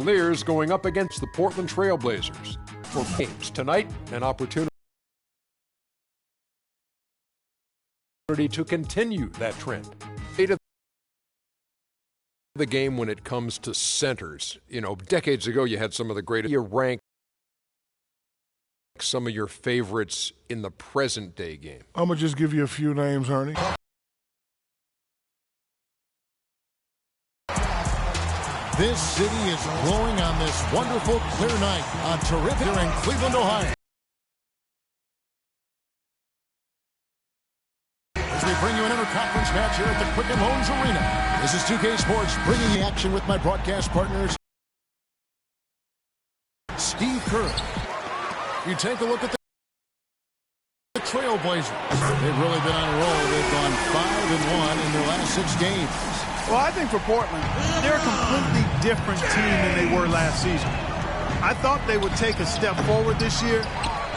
Cavaliers going up against the Portland Trail Blazers. For games tonight, an opportunity to continue that trend. The game when it comes to centers. You know, decades ago you had some of the greatest. You rank some of your favorites in the present day game. I'm going to just give you a few names, Ernie. This city is glowing on this wonderful, clear night on terrific here in Cleveland, Ohio. As we bring you an interconference match here at the Quicken Loans Arena. This is 2K Sports bringing the action with my broadcast partners. Steve Kerr. You take a look at the Trailblazers. They've really been on a roll. They've gone 5-1 in their last 6 games. Well, I think for Portland, they're a completely different team than they were last season. I thought they would take a step forward this year,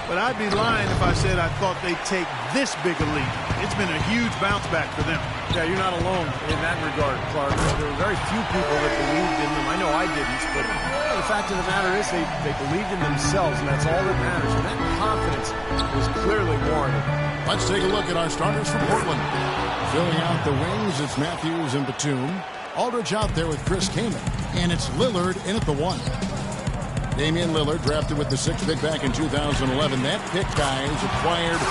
but I'd be lying if I said I thought they'd take this big a leap. It's been a huge bounce back for them. Yeah, you're not alone in that regard, Clark. There were very few people that believed in them. I know I didn't, but the fact of the matter is they believed in themselves, and that's all that matters. And that confidence was clearly warranted. Let's take a look at our starters for Portland. Filling out the wings, it's Matthews and Batum. Aldridge out there with Chris Kaman. And it's Lillard in at the 1. Damian Lillard drafted with the 6th pick back in 2011. That pick, guys, acquired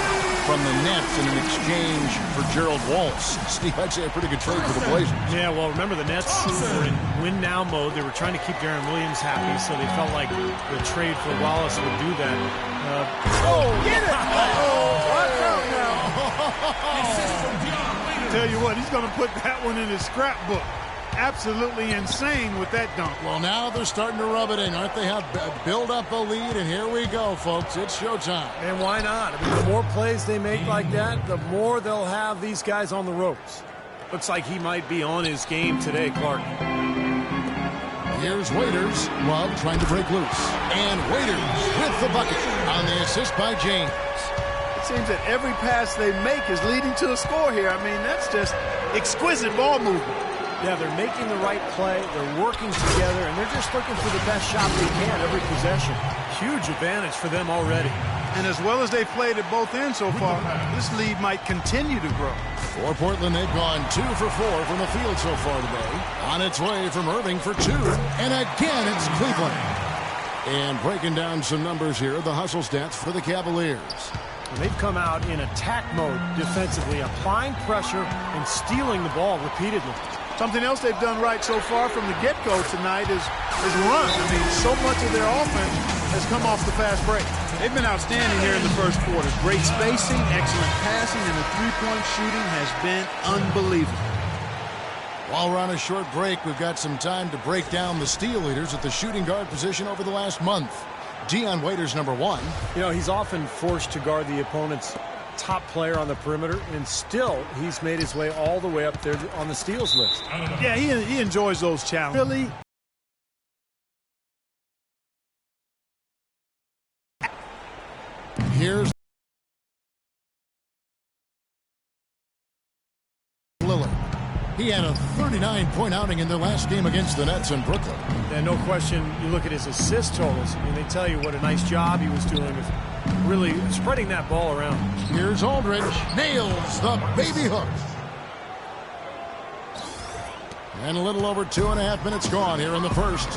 from the Nets in an exchange for Gerald Wallace. Steve, I'd say a pretty good trade for the Blazers. Yeah, well, remember the Nets were in win-now mode. They were trying to keep Deron Williams happy, so they felt like the trade for Wallace would do that. Get it! Watch out now. Tell you what, he's going to put that one in his scrapbook. Absolutely insane with that dunk. Well, now they're starting to rub it in, aren't they? Have build up a lead, and here we go, folks. It's showtime. And why not? I mean, the more plays they make like that, the more they'll have these guys on the ropes. Looks like he might be on his game today, Clark. Here's Waiters. Love trying to break loose. And Waiters with the bucket on the assist by James. It seems that every pass they make is leading to a score here. I mean, that's just exquisite ball movement. Yeah, they're making the right play, they're working together, and they're just looking for the best shot they can every possession. Huge advantage for them already. And as well as they've played at both ends so far, this lead might continue to grow. For Portland, they've gone 2 for 4 from the field so far today. On its way from Irving for 2. And again, it's Cleveland. And breaking down some numbers here, the hustle stats for the Cavaliers. They've come out in attack mode defensively, applying pressure and stealing the ball repeatedly. Something else they've done right so far from the get-go tonight is run. I mean, so much of their offense has come off the fast break. They've been outstanding here in the first quarter. Great spacing, excellent passing, and the three-point shooting has been unbelievable. While we're on a short break, we've got some time to break down the steal leaders at the shooting guard position over the last month. Dion Waiters, number 1. You know, he's often forced to guard the opponent's top player on the perimeter, and still he's made his way all the way up there on the steals list. Yeah, he enjoys those challenges. Really? Here's Lillard. He had a 39-point outing in their last game against the Nets in Brooklyn. And no question, you look at his assist totals, and they tell you what a nice job he was doing with really spreading that ball around. Here's Aldridge. Nails the baby hook. And a little over 2.5 minutes gone here in the first.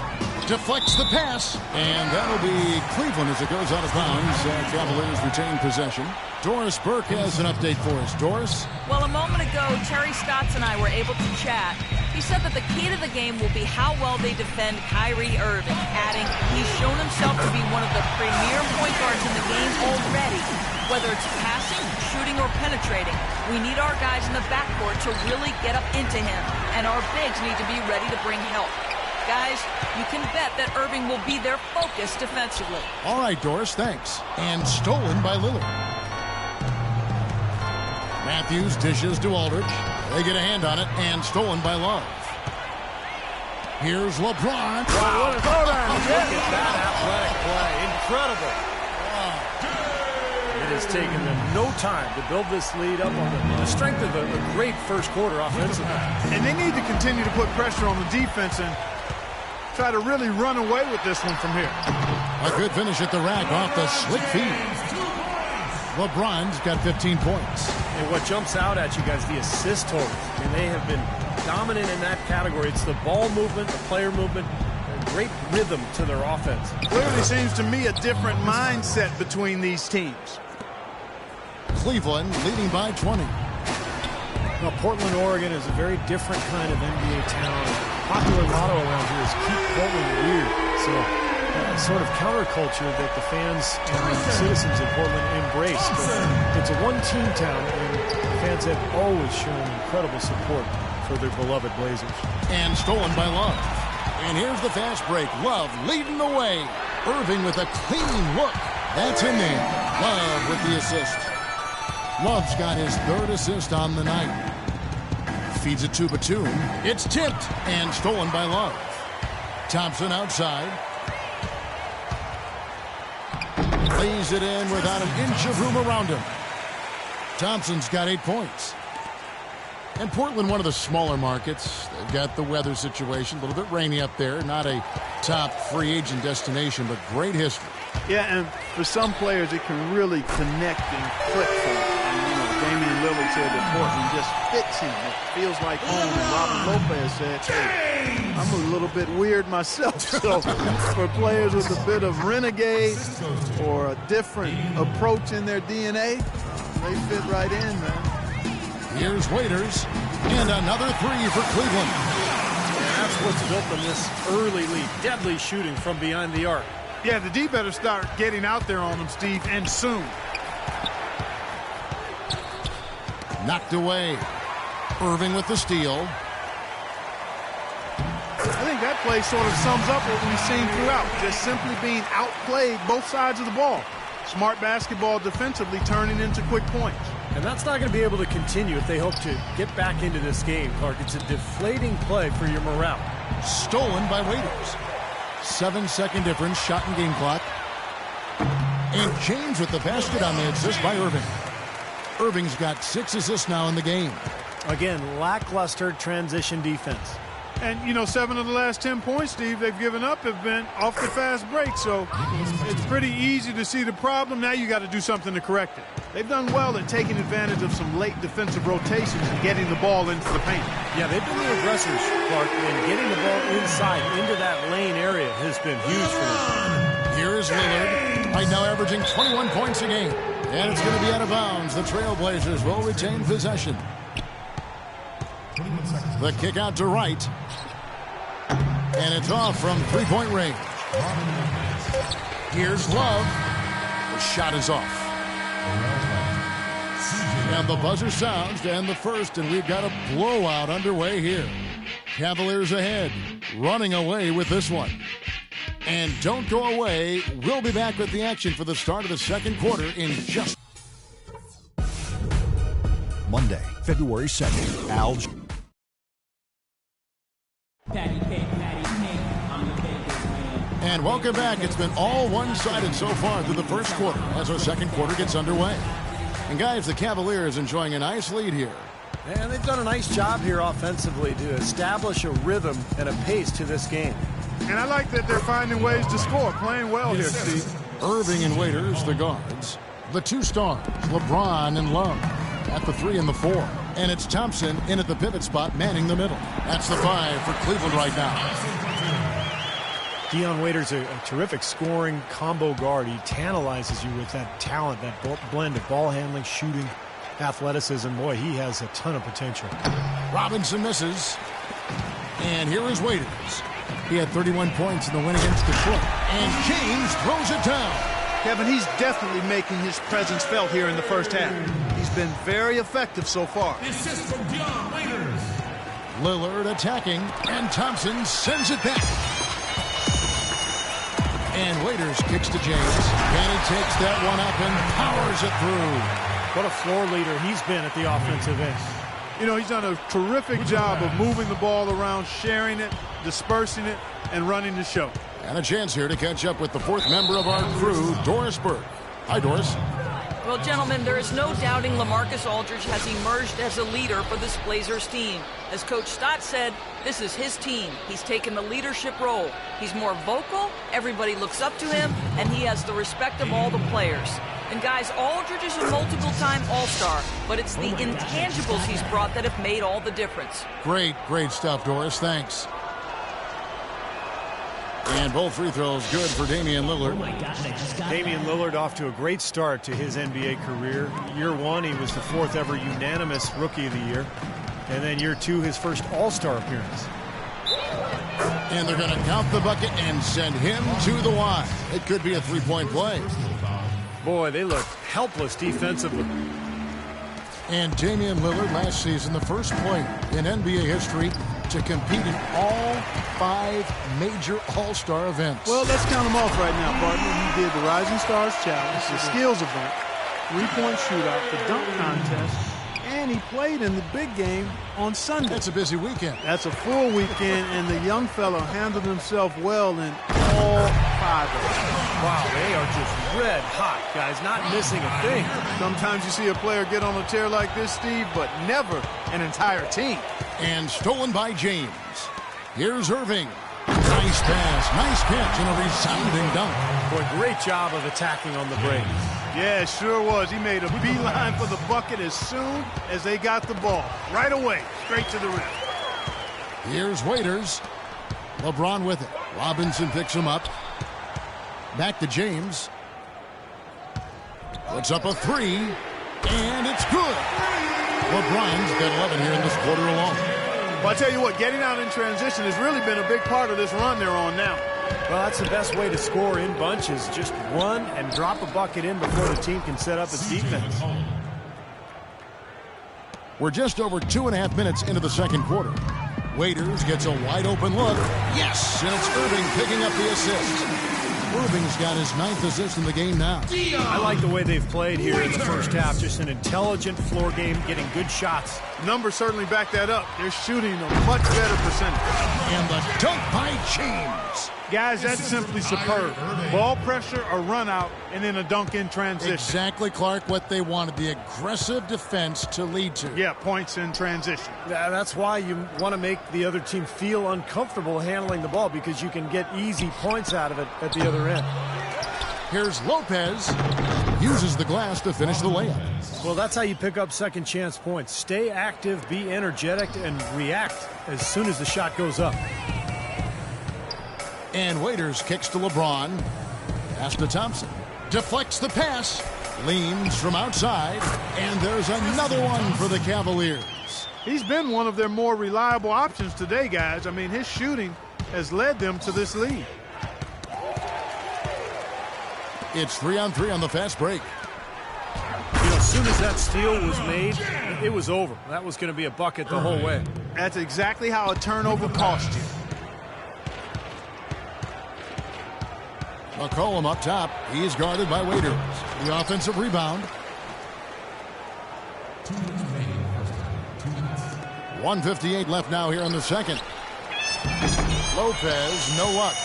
Deflects the pass. And that'll be Cleveland as it goes out of bounds. Cavaliers retain possession. Doris Burke has an update for us. Doris? Well, a moment ago, Terry Stotts and I were able to chat. He said that the key to the game will be how well they defend Kyrie Irving, adding he's shown himself to be one of the premier point guards in the game already. Whether it's passing, shooting, or penetrating, we need our guys in the backcourt to really get up into him, and our bigs need to be ready to bring help. Guys, you can bet that Irving will be their focus defensively. All right, Doris, thanks. And stolen by Lillard. Matthews dishes to Aldridge. They get a hand on it, and stolen by Love. Here's LeBron. Wow, what a throwdown. Look at that athletic play. Incredible. It has taken them no time to build this lead up on the strength of a great first quarter offensively. And they need to continue to put pressure on the defense, and try to really run away with this one from here. A good finish at the rack off the slick feed. LeBron's got 15 points. And what jumps out at you guys, the assist totals. I mean, they have been dominant in that category. It's the ball movement, the player movement, a great rhythm to their offense. Clearly seems to me a different mindset between these teams. Cleveland leading by 20. Well, Portland, Oregon is a very different kind of NBA town. Popular motto around here is keep Portland weird. So a sort of counterculture that the fans and the citizens of Portland embrace. But it's a one-team town, and the fans have always shown incredible support for their beloved Blazers. And stolen by Love. And here's the fast break. Love leading the way. Irving with a clean look. That's in there. Love with the assist. Love's got his third assist on the night. Feeds it to Batum. It's tipped and stolen by Love. Thompson outside. Lays it in without an inch of room around him. Thompson's got 8 points. And Portland, one of the smaller markets. They've got the weather situation. A little bit rainy up there. Not a top free agent destination, but great history. Yeah, and for some players, it can really connect and click for them. Damian Lillard said that Portland just fits him. It feels like home. And Robin Lopez said, hey, I'm a little bit weird myself. So for players with a bit of renegade or a different approach in their DNA, they fit right in, man. Here's Waiters. And another three for Cleveland. And that's what's built on this early lead. Deadly shooting from behind the arc. Yeah, the D better start getting out there on them, Steve, and soon. Knocked away. Irving with the steal. I think that play sort of sums up what we've seen throughout. Just simply being outplayed both sides of the ball. Smart basketball defensively turning into quick points. And that's not going to be able to continue if they hope to get back into this game, Clark. It's a deflating play for your morale. Stolen by Waiters. 7-second difference, shot and game clock. And James with the basket on the assist by Irving. Irving's got 6 assists now in the game. Again, lackluster transition defense. And, 7 of the last 10 points, Steve, they've given up have been off the fast break. So it's pretty easy to see the problem. Now you got to do something to correct it. They've done well at taking advantage of some late defensive rotations and getting the ball into the paint. Yeah, they've been the aggressors, Clark, and getting the ball inside into that lane area has been huge for them. Here's Lillard, right now averaging 21 points a game. And it's going to be out of bounds. The Trailblazers will retain possession. The kick out to Wright. And it's off from three-point range. Here's Love. The shot is off. And the buzzer sounds to end the first, and we've got a blowout underway here. Cavaliers ahead, running away with this one. And don't go away. We'll be back with the action for the start of the second quarter in just Monday, February 2nd. Al. And welcome back. It's been all one-sided so far through the first quarter as our second quarter gets underway. And guys, the Cavaliers enjoying a nice lead here. And they've done a nice job here offensively to establish a rhythm and a pace to this game. And I like that they're finding ways to score, playing well here, Steve. Irving and Waiters, the guards. The two stars, LeBron and Love, at the 3 and the 4. And it's Thompson in at the pivot spot, manning the middle. That's the 5 for Cleveland right now. Dion Waiters, a terrific scoring combo guard. He tantalizes you with that talent, that blend of ball handling, shooting, athleticism. Boy, he has a ton of potential. Robinson misses. And here is Waiters. He had 31 points in the win against Detroit. And James throws it down. Kevin, he's definitely making his presence felt here in the first half. He's been very effective so far. Assist from Dion Waiters. Lillard attacking, and Thompson sends it back. And Waiters kicks to James. And he takes that one up and powers it through. What a floor leader he's been at the offensive end. He's done a terrific job of moving the ball around, sharing it, dispersing it, and running the show. And a chance here to catch up with the fourth member of our crew, Doris Burke. Hi, Doris. Well, gentlemen, there is no doubting LaMarcus Aldridge has emerged as a leader for this Blazers team. As Coach Stott said, this is his team. He's taken the leadership role. He's more vocal, everybody looks up to him, and he has the respect of all the players. And guys, Aldridge is a multiple-time All-Star, but it's the intangibles he's brought that have made all the difference. Great stuff, Doris. Thanks. And both free throws good for Damian Lillard. Damian Lillard off to a great start to his NBA career. Year 1, he was the 4th ever unanimous Rookie of the Year. And then year 2, his first All-Star appearance. And they're going to count the bucket and send him to the line. It could be a three-point play. Boy, they looked helpless defensively. And Damian Lillard last season, the first player in NBA history to compete in all 5 major All-Star events. Well, let's count them off right now, partner. He did the Rising Stars Challenge, the Skills event, 3-point shootout, the dunk contest, and he played in the big game on Sunday. That's a busy weekend. That's a full weekend, and the young fellow handled himself well in all 5 of them. Wow, they are just red hot, guys, not missing a thing. Sometimes you see a player get on a tear like this, Steve, but never an entire team. And stolen by James. Here's Irving. Nice pass, nice catch, and a resounding dunk. Boy, great job of attacking on the break. Yeah, it sure was. He made a beeline for the bucket as soon as they got the ball. Right away, straight to the rim. Here's Waiters. LeBron with it. Robinson picks him up. Back to James. Puts up a 3, and it's good. LeBron's got 11 here in this quarter alone. Well, I tell you what, getting out in transition has really been a big part of this run they're on now. Well, that's the best way to score in bunches. Just run and drop a bucket in before the team can set up its defense. We're just over 2.5 minutes into the second quarter. Waiters gets a wide open look. Yes, and it's Irving picking up the assist. Irving's got his 9th assist in the game now. I like the way they've played here in the first half. Just an intelligent floor game, getting good shots. Numbers certainly back that up. They're shooting a much better percentage. And the dunk by James. Guys, that's simply superb. Ball pressure, a run out, and then a dunk in transition. Exactly, Clark, what they wanted. The aggressive defense to lead to. Yeah, points in transition. That's why you want to make the other team feel uncomfortable handling the ball, because you can get easy points out of it at the other end. Here's Lopez. Uses the glass to finish the layup. Well, that's how you pick up second chance points. Stay active, be energetic, and react as soon as the shot goes up. And Waiters kicks to LeBron. Pass to Thompson. Deflects the pass. Leans from outside. And there's another one for the Cavaliers. He's been one of their more reliable options today, guys. I mean, his shooting has led them to this lead. It's 3-on-3 on the fast break. You know, as soon as that steal was made, it was over. That was going to be a bucket the whole way. That's exactly how a turnover cost you. McCollum up top. He's guarded by Waiters. The offensive rebound. 1:58 left now here in the second. Lopez, no luck.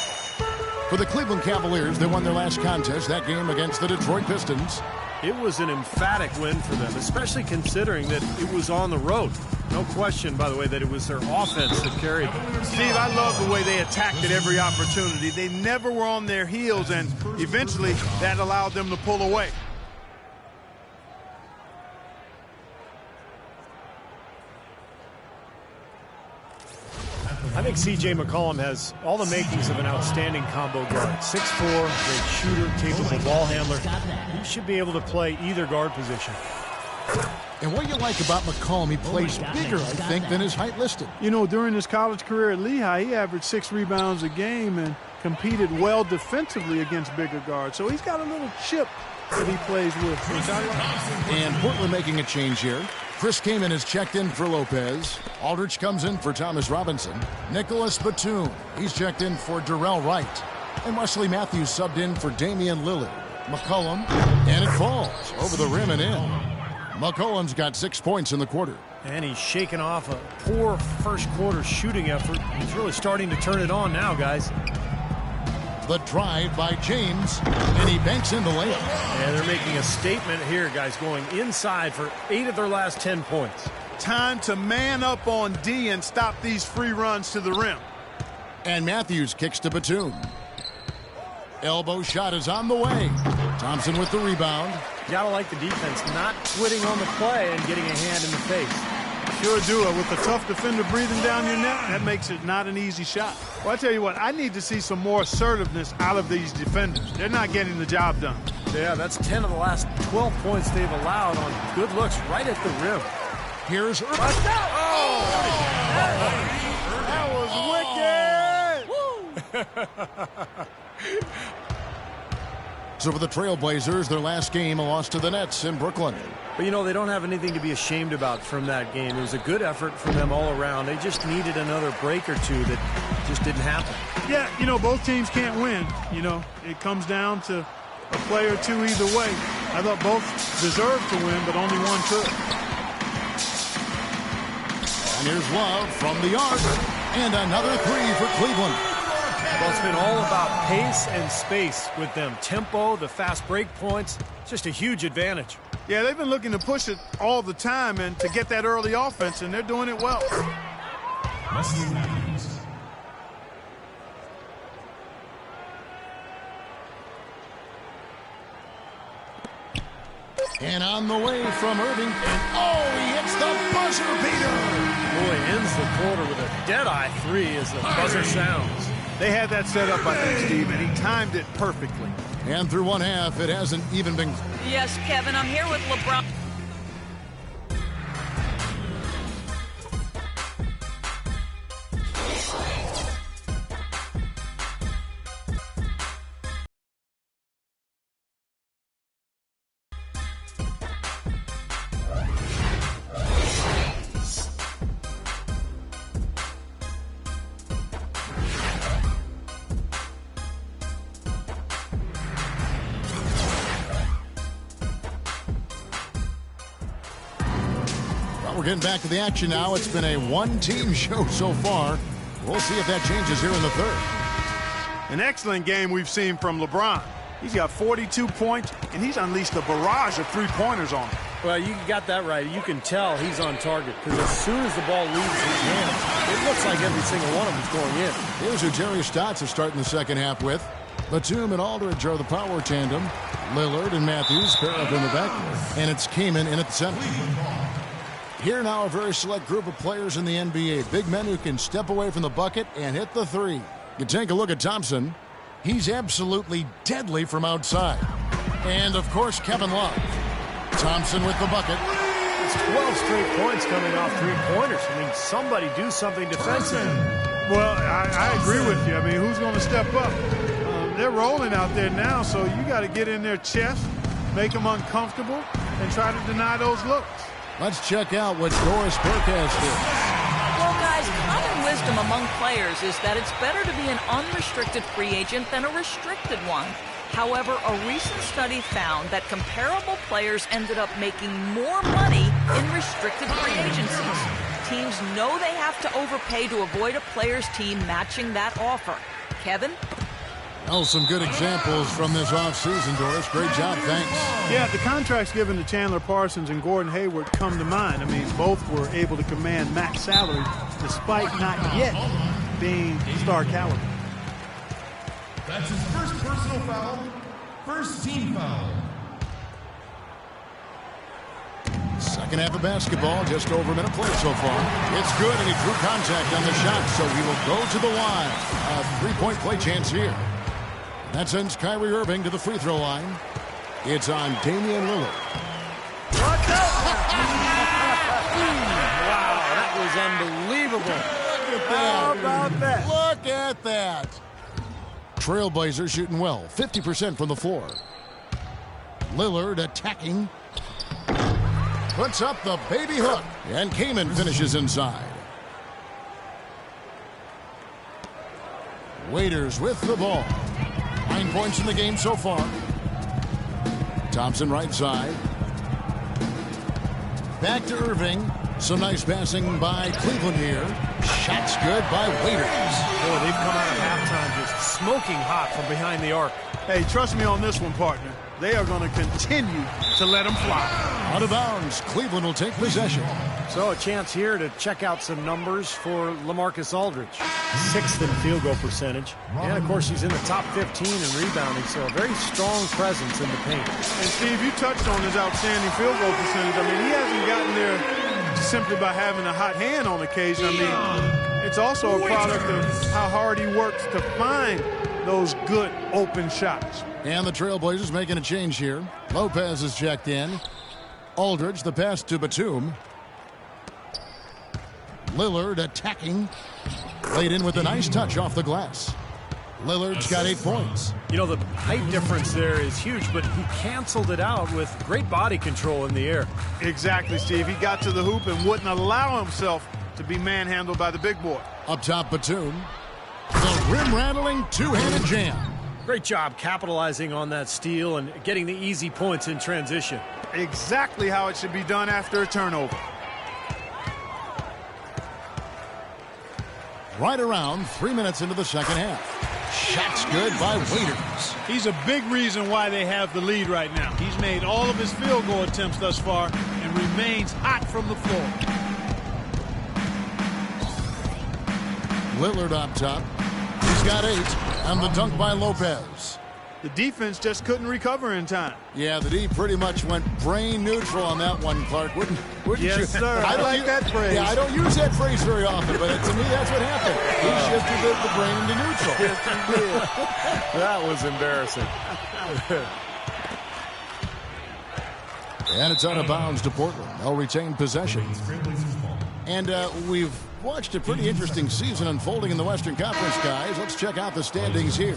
For the Cleveland Cavaliers, they won their last contest, that game against the Detroit Pistons. It was an emphatic win for them, especially considering that it was on the road. No question, by the way, that it was their offense that carried them. Steve, I love the way they attacked at every opportunity. They never were on their heels, and eventually that allowed them to pull away. I think C.J. McCollum has all the makings of an outstanding combo guard. 6'4", great shooter, capable ball handler. He should be able to play either guard position. And what you like about McCollum, he plays bigger, I think, than his height listed. You know, during his college career at Lehigh, he averaged 6 rebounds a game and competed well defensively against bigger guards. So he's got a little chip that he plays with. And Portland making a change here. Chris Kaman has checked in for Lopez. Aldridge comes in for Thomas Robinson. Nicholas Batum, he's checked in for Darrell Wright. And Wesley Matthews subbed in for Damian Lillard. McCollum, and it falls over the rim and in. McCollum's got 6 points in the quarter. And he's shaken off a poor first quarter shooting effort. He's really starting to turn it on now, guys. The drive by James, and he banks in the layup. And they're making a statement here, guys, going inside for 8 of their last 10 points. Time to man up on D and stop these free runs to the rim. And Matthews kicks to Batum. Elbow shot is on the way. Thompson with the rebound. You gotta like the defense not quitting on the play and getting a hand in the face. Sure do it. With a tough defender breathing down your neck, that makes it not an easy shot. Well, I tell you what, I need to see some more assertiveness out of these defenders. They're not getting the job done. Yeah, that's 10 of the last 12 points they've allowed on good looks right at the rim. Here's Irving. That was wicked! So for the Trailblazers, their last game, a loss to the Nets in Brooklyn. But, you know, they don't have anything to be ashamed about from that game. It was a good effort from them all around. They just needed another break or two that just didn't happen. Yeah, you know, both teams can't win. You know, it comes down to a play or two either way. I thought both deserved to win, but only one could. And here's Love from the arc. And another three for Cleveland. Well, it's been all about pace and space with them. Tempo, the fast break points, just a huge advantage. Yeah, they've been looking to push it all the time and to get that early offense, and they're doing it well. And on the way from Irving. And he hits the buzzer beater. Boy, ends the quarter with a dead-eye three as the buzzer sounds. They had that set up, I think, Steve, and he timed it perfectly. And through one half, it hasn't even been... Yes, Kevin, I'm here with LeBron. We're getting back to the action now. It's been a one-team show so far. We'll see if that changes here in the third. An excellent game we've seen from LeBron. He's got 42 points, and he's unleashed a barrage of three-pointers on him. Well, you got that right. You can tell he's on target because as soon as the ball leaves his hands, it looks like every single one of them is going in. Here's who Jerry Stotts is starting the second half with. Batum and Aldridge are the power tandem. Lillard and Matthews pair up in the back. And it's Kaman in at the center. Here now, a very select group of players in the NBA. Big men who can step away from the bucket and hit the three. You take a look at Thompson. He's absolutely deadly from outside. And, of course, Kevin Love. Thompson with the bucket. It's 12 straight points coming off three-pointers. I mean, somebody do something defensive. Well, I agree with you. I mean, who's going to step up? They're rolling out there now, so you got to get in their chest, make them uncomfortable, and try to deny those looks. Let's check out what Doris Burkhardt did. Well, guys, common wisdom among players is that it's better to be an unrestricted free agent than a restricted one. However, a recent study found that comparable players ended up making more money in restricted free agencies. Teams know they have to overpay to avoid a player's team matching that offer. Kevin? Oh, some good examples from this offseason, Doris. Great job, thanks. Yeah, the contracts given to Chandler Parsons and Gordon Hayward come to mind. I mean, both were able to command max salaries despite not yet being star caliber. That's his first personal foul, first team foul. Second half of basketball, just over a minute played so far. It's good, and he drew contact on the shot, so he will go to the line. A three-point play chance here. That sends Kyrie Irving to the free throw line. It's on Damian Lillard. Wow, that was unbelievable. Look at that. How about that? Look at that. Trailblazers shooting well, 50% from the floor. Lillard attacking. Puts up the baby hook. And Kaman finishes inside. Waiters with the ball. 9 points in the game so far. Thompson right side. Back to Irving. Some nice passing by Cleveland here. Shots good by Waiters. Boy, they've come out of halftime just smoking hot from behind the arc. Hey, trust me on this one, partner. They are going to continue to let them fly. Out of bounds. Cleveland will take possession. So a chance here to check out some numbers for LaMarcus Aldridge. 6th in field goal percentage. And, of course, he's in the top 15 in rebounding, so a very strong presence in the paint. And, Steve, you touched on his outstanding field goal percentage. I mean, he hasn't gotten there simply by having a hot hand on occasion. I mean, it's also a product of how hard he works to find those good open shots. And the Trailblazers making a change here. Lopez is checked in. Aldridge, the pass to Batum. Lillard attacking. Laid in with a nice touch off the glass. Lillard's got 8 points. You know, the height difference there is huge, but he canceled it out with great body control in the air. Exactly, Steve. He got to the hoop and wouldn't allow himself to be manhandled by the big boy. Up top, Batum. The rim-rattling two-handed jam. Great job capitalizing on that steal and getting the easy points in transition. Exactly how it should be done after a turnover. Right around 3 minutes into the second half. Shot's good by Waiters. He's a big reason why they have the lead right now. He's made all of his field goal attempts thus far and remains hot from the floor. Lillard up top. He's got 8 on the dunk by Lopez. The defense just couldn't recover in time. Yeah, the D pretty much went brain neutral on that one, Clark. Wouldn't yes, you? Sir. I like that phrase. Yeah, I don't use that phrase very often, but to me that's what happened. He shifted the brain into neutral. Yes, he did. That was embarrassing. And it's out of bounds to Portland. They'll retain possession. And we've watched a pretty interesting season unfolding in the Western Conference, guys. Let's check out the standings here.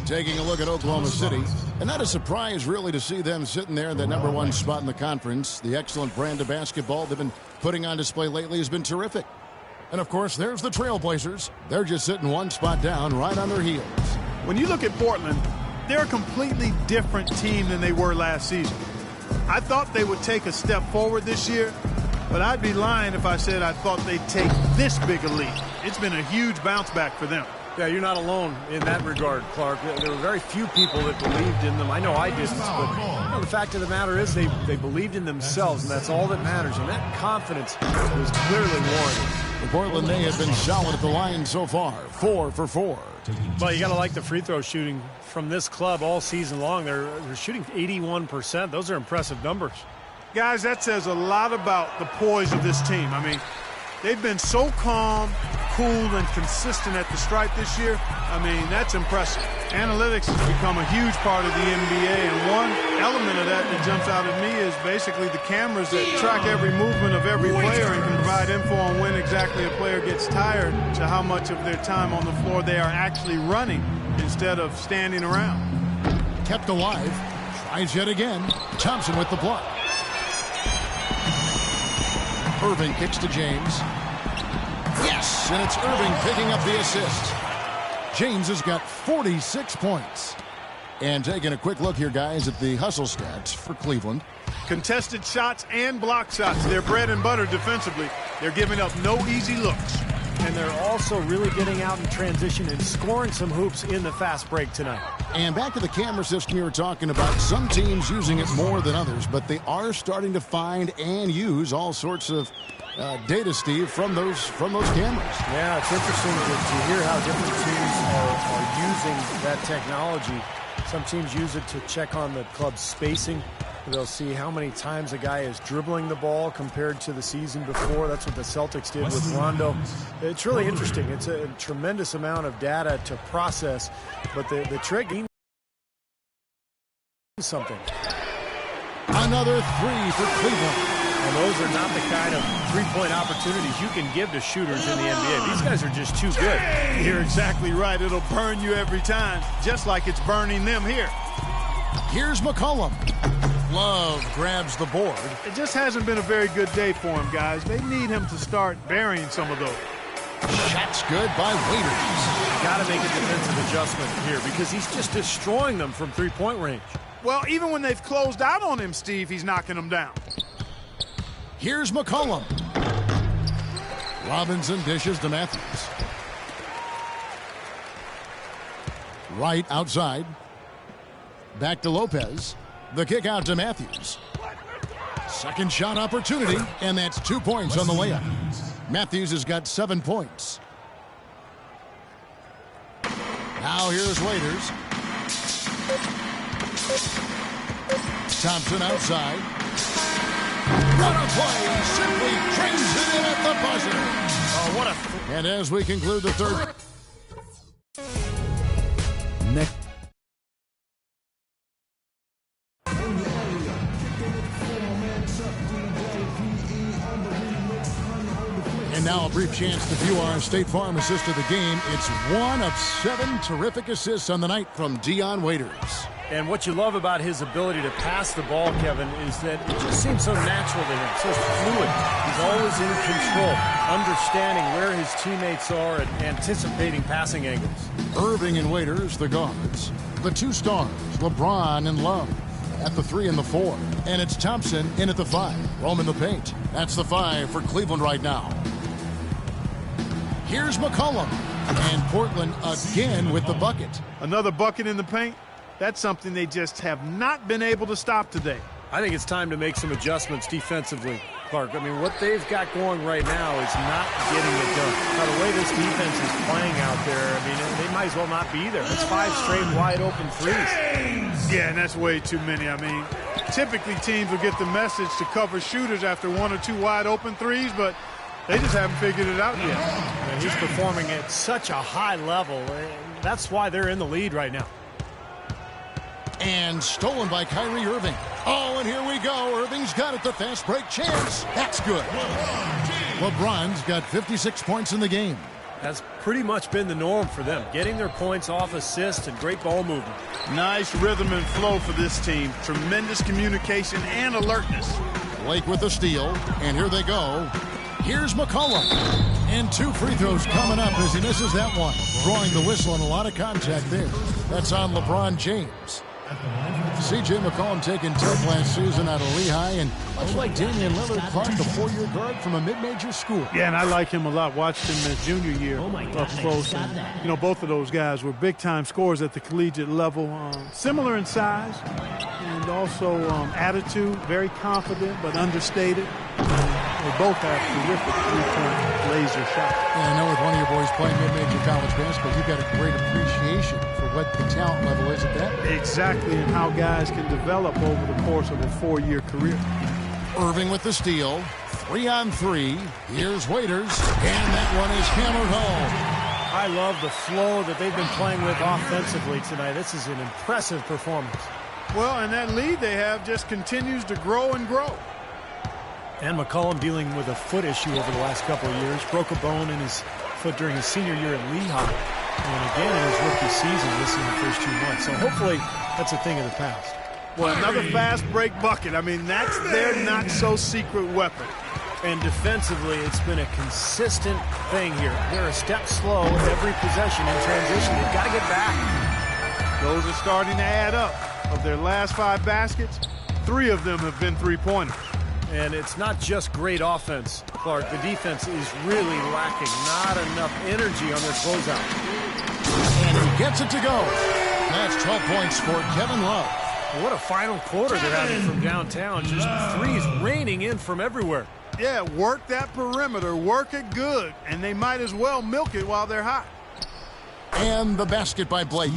Taking a look at Oklahoma City. And not a surprise, really, to see them sitting there in the #1 spot in the conference. The excellent brand of basketball they've been putting on display lately has been terrific. And, of course, there's the Trailblazers. They're just sitting one spot down, right on their heels. When you look at Portland, they're a completely different team than they were last season. I thought they would take a step forward this year, but I'd be lying if I said I thought they'd take this big a leap. It's been a huge bounce back for them. Yeah, you're not alone in that regard, Clark. There were very few people that believed in them. I know I didn't, but the fact of the matter is they believed in themselves, and that's all that matters. And that confidence was clearly warranted. The Portland, they have been solid at the line so far, 4 for 4. Well, you got to like the free throw shooting from this club all season long. They're shooting 81%. Those are impressive numbers. Guys, that says a lot about the poise of this team. I mean, they've been so calm, cool, and consistent at the stripe this year. I mean, that's impressive. Analytics has become a huge part of the NBA, and one element of that jumps out at me is basically the cameras that track every movement of every player and can provide info on when exactly a player gets tired to how much of their time on the floor they are actually running instead of standing around. Kept alive. Tries yet again. Thompson with the block. Irving kicks to James. Yes, and it's Irving picking up the assist. James has got 46 points. And taking a quick look here, guys, at the hustle stats for Cleveland. Contested shots and block shots. They're bread and butter defensively. They're giving up no easy looks. And they're also really getting out in transition and scoring some hoops in the fast break tonight. And back to the camera system you were talking about. Some teams using it more than others, but they are starting to find and use all sorts of data, Steve, from those cameras. Yeah, it's interesting to hear how different teams are using that technology. Some teams use it to check on the club's spacing. They'll see how many times a guy is dribbling the ball compared to the season before. That's what the Celtics did with Rondo. It's really interesting. It's a tremendous amount of data to process, but the trick means something. Another 3 for Cleveland. And those are not the kind of three-point opportunities you can give to shooters in the NBA. These guys are just too good. You're exactly right. It'll burn you every time, just like it's burning them here. Here's McCollum. Love grabs the board. It just hasn't been a very good day for him, guys. They need him to start burying some of those. Shot's good by Waiters. Got to make a defensive adjustment here because he's just destroying them from three-point range. Well, even when they've closed out on him, Steve, he's knocking them down. Here's McCollum. Robinson dishes to Matthews. Right outside. Back to Lopez. The kick out to Matthews. Second shot opportunity, and that's 2 points on the layup. Matthews has got 7 points. Now here's Waiters. Thompson outside. What a play! Simply trains it in at the buzzer. Oh, what a... And as we conclude the third... Next. And now a brief chance to view our State Farm assist of the game. It's 1 of 7 terrific assists on the night from Dion Waiters. And what you love about his ability to pass the ball, Kevin, is that it just seems so natural to him, so fluid. He's always in control, understanding where his teammates are and anticipating passing angles. Irving and Waiters, the guards. The 2 stars, LeBron and Love, at the 3 and the 4. And it's Thompson in at the 5. Rome in the paint. That's the 5 for Cleveland right now. Here's McCollum. And Portland again with the bucket. Another bucket in the paint. That's something they just have not been able to stop today. I think it's time to make some adjustments defensively, Clark. I mean, what they've got going right now is not getting it done. Now, the way this defense is playing out there, I mean, they might as well not be there. It's 5 straight wide open threes. Yeah, and that's way too many. I mean, typically teams will get the message to cover shooters after 1 or 2 wide open threes, but they just haven't figured it out yet. And he's performing at such a high level, and that's why they're in the lead right now. And stolen by Kyrie Irving. Oh, and here we go. Irving's got it. The fast break chance. That's good. LeBron's got 56 points in the game. That's pretty much been the norm for them, getting their points off assists and great ball movement. Nice rhythm and flow for this team. Tremendous communication and alertness. Blake with the steal. And here they go. Here's McCollum. And 2 free throws coming up as he misses that one. Drawing the whistle and a lot of contact there. That's on LeBron James. C.J. McCollum taking 10th last season out of Lehigh, and much like Damian Lillard, Clark, the 4-year guard from a mid-major school. Yeah, and I like him a lot. Watched him his junior year up close. And, you know, both of those guys were big-time scorers at the collegiate level. Similar in size and also attitude, very confident but understated. They both have terrific three-point laser shots. And I know with one of your boys playing mid-major college basketball, you've got a great appreciation for what the talent level is at that. Exactly, and how guys can develop over the course of a 4-year career. Irving with the steal. 3-on-3. Here's Waiters, and that one is hammered home. I love the flow that they've been playing with offensively tonight. This is an impressive performance. Well, and that lead they have just continues to grow and grow. And McCollum dealing with a foot issue over the last couple of years. Broke a bone in his foot during his senior year at Lehigh. And again in his rookie season, this in the first 2 months. So hopefully that's a thing of the past. Well, another fast break bucket. I mean, that's their not-so-secret weapon. And defensively, it's been a consistent thing here. They're a step slow every possession in transition. They've got to get back. Those are starting to add up. Of their last 5 baskets, 3 of them have been three-pointers. And it's not just great offense, Clark. The defense is really lacking. Not enough energy on their closeout. And he gets it to go. That's 12 points for Kevin Love. What a final quarter they're having from downtown. Just threes raining in from everywhere. Yeah, work that perimeter. Work it good. And they might as well milk it while they're hot. And the basket by Blake.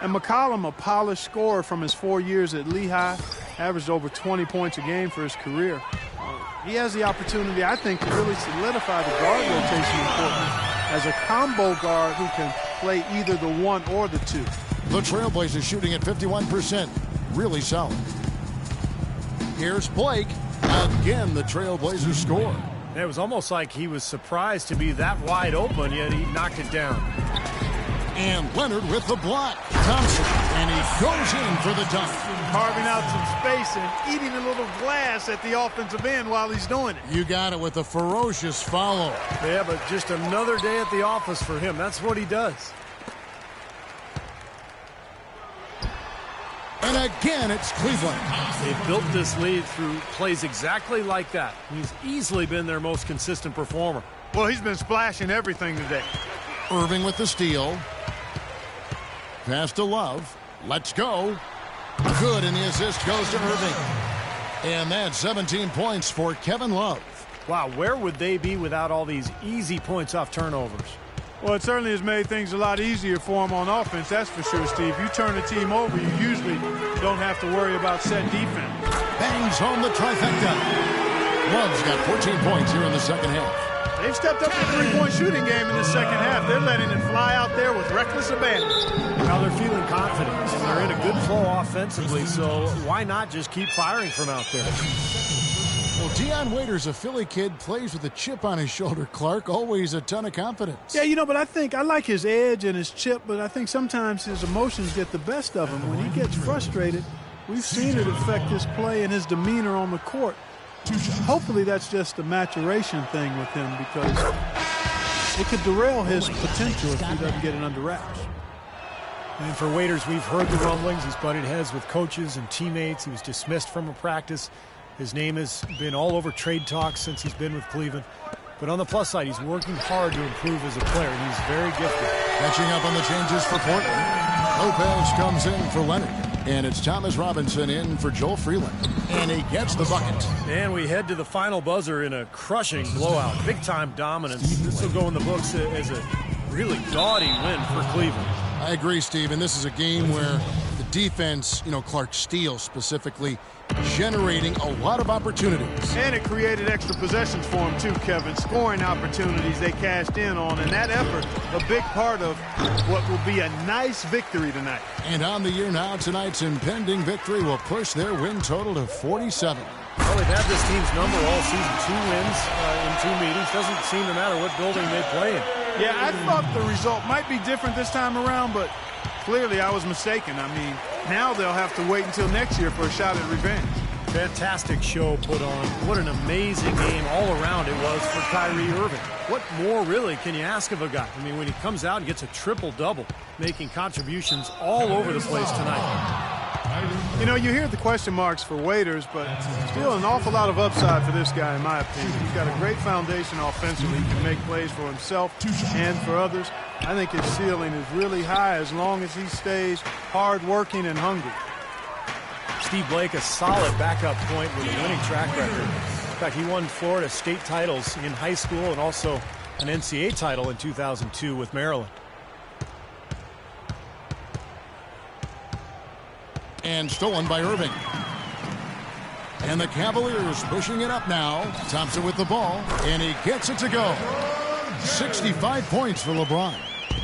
And McCollum, a polished scorer from his 4 years at Lehigh, averaged over 20 points a game for his career. He has the opportunity, I think, to really solidify the guard rotation in Portland as a combo guard who can play either the 1 or the 2. The Trailblazers shooting at 51%. Really solid. Here's Blake. Again, the Trailblazers score. It was almost like he was surprised to be that wide open, yet he knocked it down. And Leonard with the block. Thompson, and he goes in for the dunk. Carving out some space and eating a little glass at the offensive end while he's doing it. You got it with a ferocious follow. Yeah, but just another day at the office for him. That's what he does. And again, it's Cleveland. They built this lead through plays exactly like that. He's easily been their most consistent performer. Well, he's been splashing everything today. Irving with the steal. Pass to Love. Let's go. Good, and the assist goes to Irving. And that's 17 points for Kevin Love. Wow, where would they be without all these easy points off turnovers? Well, it certainly has made things a lot easier for them on offense, that's for sure, Steve. You turn a team over, you usually don't have to worry about set defense. Bangs home the trifecta. Love's got 14 points here in the second half. They've stepped up the three-point shooting game in the second half. They're letting it fly out there with reckless abandon. Now they're feeling confident, and they're in a good flow offensively, so why not just keep firing from out there? Well, Dion Waiters, a Philly kid, plays with a chip on his shoulder, Clark. Always a ton of confidence. Yeah, but I like his edge and his chip, but I think sometimes his emotions get the best of him. When he gets frustrated, we've seen it affect his play and his demeanor on the court. Hopefully that's just a maturation thing with him, because it could derail his potential if he doesn't get it under wraps. And for Waiters, we've heard the rumblings. He's butted heads with coaches and teammates. He was dismissed from a practice. His name has been all over trade talks since he's been with Cleveland. But on the plus side, he's working hard to improve as a player, and he's very gifted. Catching up on the changes for Portland. Lopez comes in for Leonard. And it's Thomas Robinson in for Joel Freeland. And he gets the bucket. And we head to the final buzzer in a crushing blowout. Big-time dominance. This will go in the books as a really gaudy win for Cleveland. I agree, Steve. And this is a game where the defense, Clark Steele specifically, generating a lot of opportunities. And it created extra possessions for him, too, Kevin. Scoring opportunities they cashed in on. And that effort, a big part of what will be a nice victory tonight. And on the year now, tonight's impending victory will push their win total to 47. Well, they've had this team's number all season. 2 wins in 2 meetings. Doesn't seem to matter what building they play in. Yeah, I thought the result might be different this time around, but clearly I was mistaken. I mean, now they'll have to wait until next year for a shot at revenge. Fantastic show put on. What an amazing game all around it was for Kyrie Irving. What more really can you ask of a guy? I mean, when he comes out and gets a triple-double, making contributions all over the place tonight. You hear the question marks for Waiters, but still an awful lot of upside for this guy, in my opinion. He's got a great foundation offensively. He can make plays for himself and for others. I think his ceiling is really high as long as he stays hard-working and hungry. Steve Blake, a solid backup point with a winning track record. In fact, he won Florida state titles in high school and also an NCAA title in 2002 with Maryland. And stolen by Irving. And the Cavaliers pushing it up now. Thompson with the ball, and he gets it to go. 65 points for LeBron.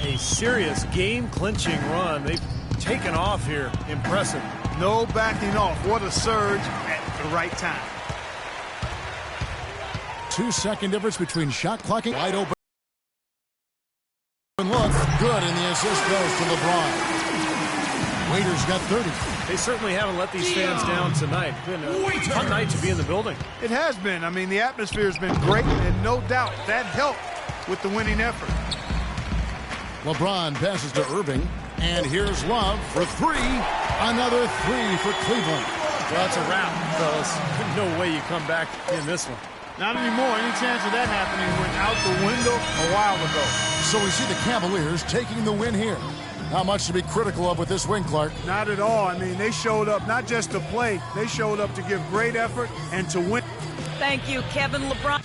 A serious game-clinching run. They've taken off here. Impressive. No backing off. What a surge at the right time. 2-second difference between shot clocking. Wide open look. Good, and the assist goes to LeBron. Waiters got 30. They certainly haven't let these fans down tonight. It's been a fun night to be in the building. It has been. I mean, the atmosphere has been great, and no doubt that helped with the winning effort. LeBron passes to Irving, and here's Love for 3. Another 3 for Cleveland. Well, it's a wrap, fellas. No way you come back in this one. Not anymore. Any chance of that happening went out the window a while ago. So we see the Cavaliers taking the win here. Not much to be critical of with this win, Clark. Not at all. I mean, they showed up not just to play. They showed up to give great effort and to win. Thank you, Kevin. LeBron.